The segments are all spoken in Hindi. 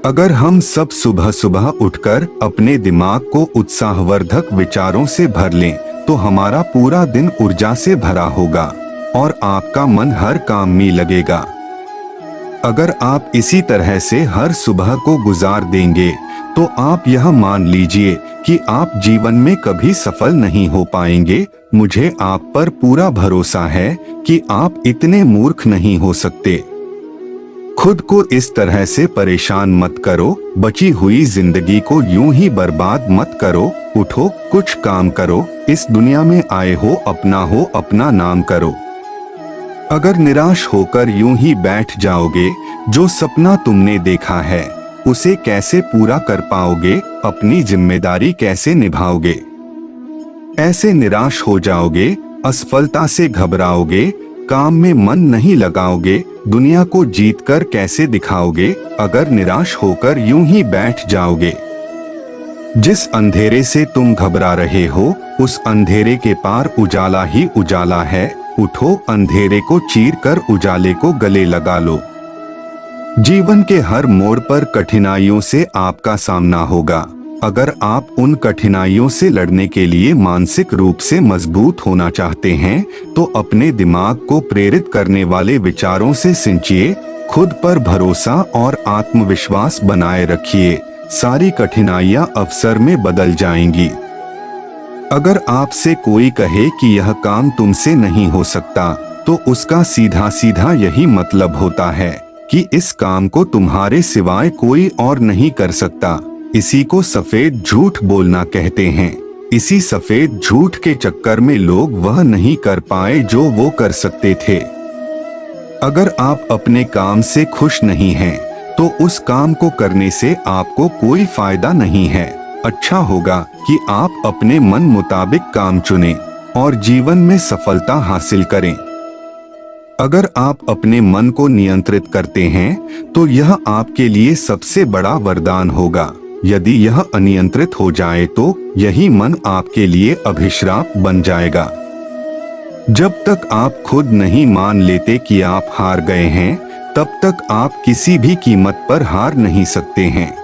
अगर हम सब सुबह सुबह उठकर अपने दिमाग को उत्साहवर्धक विचारों से भर लें, तो हमारा पूरा दिन ऊर्जा से भरा होगा और आपका मन हर काम में लगेगा। अगर आप इसी तरह से हर सुबह को गुजार देंगे, तो आप यह मान लीजिए कि आप जीवन में कभी सफल नहीं हो पाएंगे। मुझे आप पर पूरा भरोसा है कि आप इतने मूर्ख नहीं हो सकते। खुद को इस तरह से परेशान मत करो। बची हुई जिंदगी को यूं ही बर्बाद मत करो। उठो, कुछ काम करो। इस दुनिया में आए हो, अपना नाम करो। अगर निराश होकर यूं ही बैठ जाओगे, जो सपना तुमने देखा है उसे कैसे पूरा कर पाओगे? अपनी जिम्मेदारी कैसे निभाओगे? ऐसे निराश हो जाओगे, असफलता से घबराओगे, काम में मन नहीं लगाओगे, दुनिया को जीतकर कैसे दिखाओगे? अगर निराश होकर यूं ही बैठ जाओगे। जिस अंधेरे से तुम घबरा रहे हो, उस अंधेरे के पार उजाला ही उजाला है। उठो, अंधेरे को चीर कर उजाले को गले लगा लो। जीवन के हर मोड़ पर कठिनाइयों से आपका सामना होगा। अगर आप उन कठिनाइयों से लड़ने के लिए मानसिक रूप से मजबूत होना चाहते हैं, तो अपने दिमाग को प्रेरित करने वाले विचारों से सिंचिए। खुद पर भरोसा और आत्मविश्वास बनाए रखिए। सारी कठिनाइयां अवसर में बदल जाएंगी। अगर आपसे कोई कहे कि यह काम तुमसे नहीं हो सकता, तो उसका सीधा सीधा यही मतलब होता है कि इस काम को तुम्हारे सिवाय कोई और नहीं कर सकता। इसी को सफेद झूठ बोलना कहते हैं। इसी सफेद झूठ के चक्कर में लोग वह नहीं कर पाए जो वो कर सकते थे। अगर आप अपने काम से खुश नहीं हैं, तो उस काम को करने से आपको कोई फायदा नहीं है। अच्छा होगा कि आप अपने मन मुताबिक काम चुनें और जीवन में सफलता हासिल करें। अगर आप अपने मन को नियंत्रित करते हैं, तो यह आपके लिए सबसे बड़ा वरदान होगा। यदि यह अनियंत्रित हो जाए, तो यही मन आपके लिए अभिशाप बन जाएगा। जब तक आप खुद नहीं मान लेते कि आप हार गए हैं, तब तक आप किसी भी कीमत पर हार नहीं सकते हैं।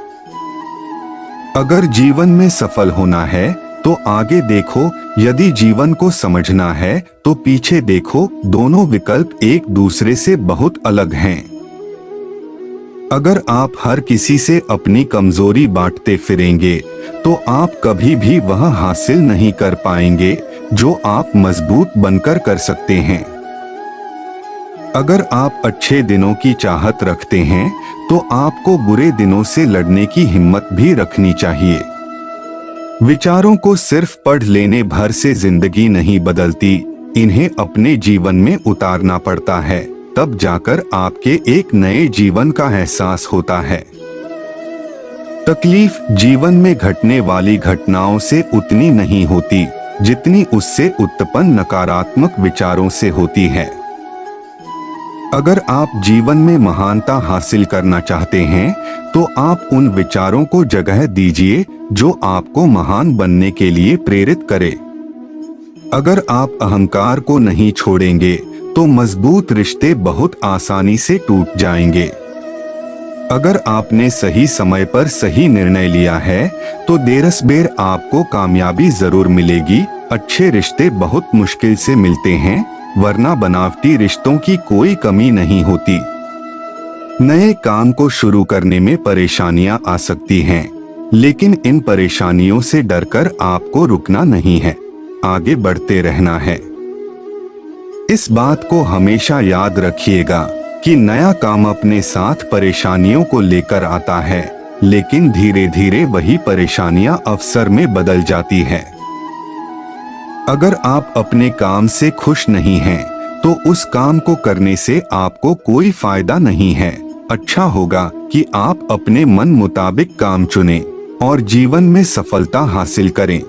अगर जीवन में सफल होना है, तो आगे देखो। यदि जीवन को समझना है, तो पीछे देखो। दोनों विकल्प एक दूसरे से बहुत अलग हैं। अगर आप हर किसी से अपनी कमजोरी बांटते फिरेंगे, तो आप कभी भी वह हासिल नहीं कर पाएंगे जो आप मजबूत बनकर कर सकते हैं। अगर आप अच्छे दिनों की चाहत रखते हैं, तो आपको बुरे दिनों से लड़ने की हिम्मत भी रखनी चाहिए। विचारों को सिर्फ पढ़ लेने भर से जिंदगी नहीं बदलती, इन्हें अपने जीवन में उतारना पड़ता है। तब जाकर आपके एक नए जीवन का एहसास होता है। तकलीफ जीवन में घटने वाली घटनाओं से उतनी नहीं होती, जितनी उससे उत्पन्न नकारात्मक विचारों से होती है। अगर आप जीवन में महानता हासिल करना चाहते हैं, तो आप उन विचारों को जगह दीजिए जो आपको महान बनने के लिए प्रेरित करे। अगर आप अहंकार को नहीं छोड़ेंगे, तो मजबूत रिश्ते बहुत आसानी से टूट जाएंगे। अगर आपने सही समय पर सही निर्णय लिया है, तो देरसबेर आपको कामयाबी जरूर मिलेगी। अच्छे रिश्ते बहुत मुश्किल से मिलते हैं, वरना बनावटी रिश्तों की कोई कमी नहीं होती। नए काम को शुरू करने में परेशानियां आ सकती हैं, लेकिन इन परेशानियों से डरकर आपको रुकना नहीं है, आगे बढ़ते रहना है। इस बात को हमेशा याद रखिएगा कि नया काम अपने साथ परेशानियों को लेकर आता है, लेकिन धीरे धीरे वही परेशानियां अवसर में बदल जाती है। अगर आप अपने काम से खुश नहीं हैं, तो उस काम को करने से आपको कोई फायदा नहीं है। अच्छा होगा कि आप अपने मन मुताबिक काम चुनें और जीवन में सफलता हासिल करें।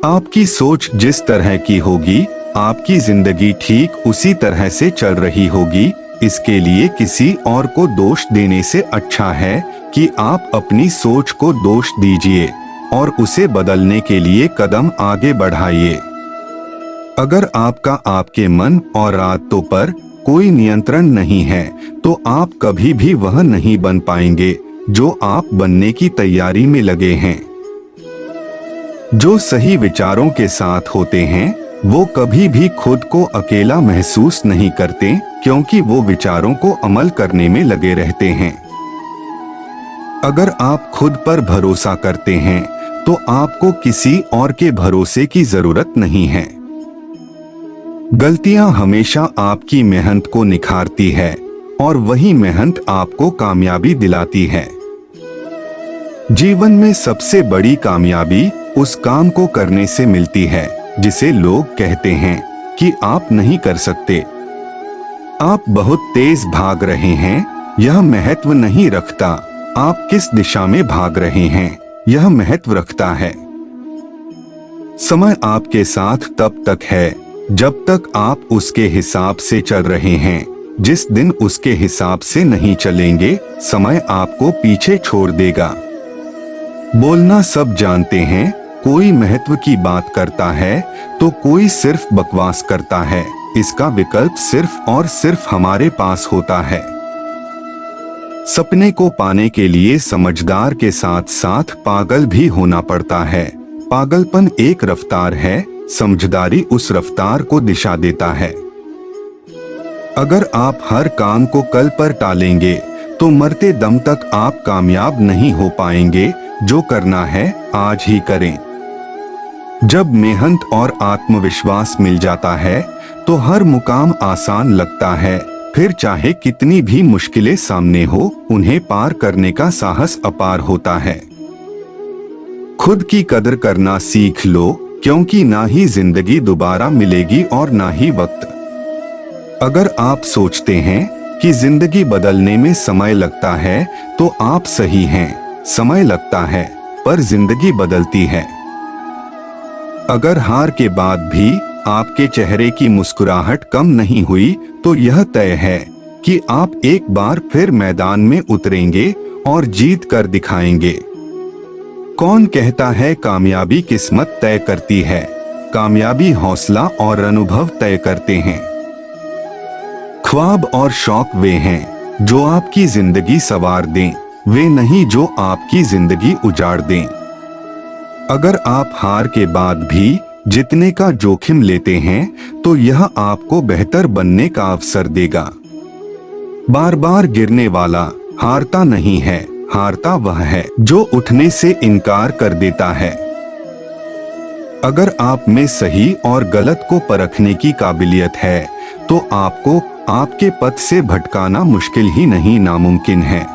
आपकी सोच जिस तरह की होगी, आपकी जिंदगी ठीक उसी तरह से चल रही होगी। इसके लिए किसी और को दोष देने से अच्छा है कि आप अपनी सोच को दोष दीजिए और उसे बदलने के लिए कदम आगे बढ़ाइए। अगर आपका आपके मन और आदतों पर कोई नियंत्रण नहीं है, तो आप कभी भी वह नहीं बन पाएंगे जो आप बनने की तैयारी में लगे हैं। जो सही विचारों के साथ होते हैं वो कभी भी खुद को अकेला महसूस नहीं करते, क्योंकि वो विचारों को अमल करने में लगे रहते हैं। अगर आप खुद पर भरोसा करते हैं तो आपको किसी और के भरोसे की जरूरत नहीं है। गलतियां हमेशा आपकी मेहनत को निखारती है और वही मेहनत आपको कामयाबी दिलाती है। जीवन में सबसे बड़ी कामयाबी उस काम को करने से मिलती है जिसे लोग कहते हैं कि आप नहीं कर सकते। आप बहुत तेज भाग रहे हैं, यह महत्व नहीं रखता। आप किस दिशा में भाग रहे हैं, यह महत्व रखता है। समय आपके साथ तब तक है जब तक आप उसके हिसाब से चल रहे हैं। जिस दिन उसके हिसाब से नहीं चलेंगे, समय आपको पीछे छोड़ देगा। बोलना सब जानते हैं, कोई महत्व की बात करता है तो कोई सिर्फ बकवास करता है। इसका विकल्प सिर्फ और सिर्फ हमारे पास होता है। सपने को पाने के लिए समझदार के साथ साथ पागल भी होना पड़ता है। पागलपन एक रफ्तार है, समझदारी उस रफ्तार को दिशा देता है। अगर आप हर काम को कल पर टालेंगे तो मरते दम तक आप कामयाब नहीं हो पाएंगे। जो करना है आज ही करें। जब मेहनत और आत्मविश्वास मिल जाता है तो हर मुकाम आसान लगता है। फिर चाहे कितनी भी मुश्किलें सामने हो, उन्हें पार करने का साहस अपार होता है। खुद की कदर करना सीख लो, क्योंकि ना ही जिंदगी दोबारा मिलेगी और ना ही वक्त। अगर आप सोचते हैं कि जिंदगी बदलने में समय लगता है तो आप सही हैं। समय लगता है पर जिंदगी बदलती है। अगर हार के बाद भी आपके चेहरे की मुस्कुराहट कम नहीं हुई तो यह तय है कि आप एक बार फिर मैदान में उतरेंगे और जीत कर दिखाएंगे। कौन कहता है कामयाबी किस्मत तय करती है? कामयाबी हौसला और अनुभव तय करते हैं। ख्वाब और शौक वे हैं जो आपकी जिंदगी संवार दें, वे नहीं जो आपकी जिंदगी उजाड़ दें। अगर आप हार के बाद भी जितने का जोखिम लेते हैं तो यह आपको बेहतर बनने का अवसर देगा। बार बार गिरने वाला हारता नहीं है, हारता वह है जो उठने से इनकार कर देता है। अगर आप में सही और गलत को परखने की काबिलियत है तो आपको आपके पथ से भटकाना मुश्किल ही नहीं नामुमकिन है।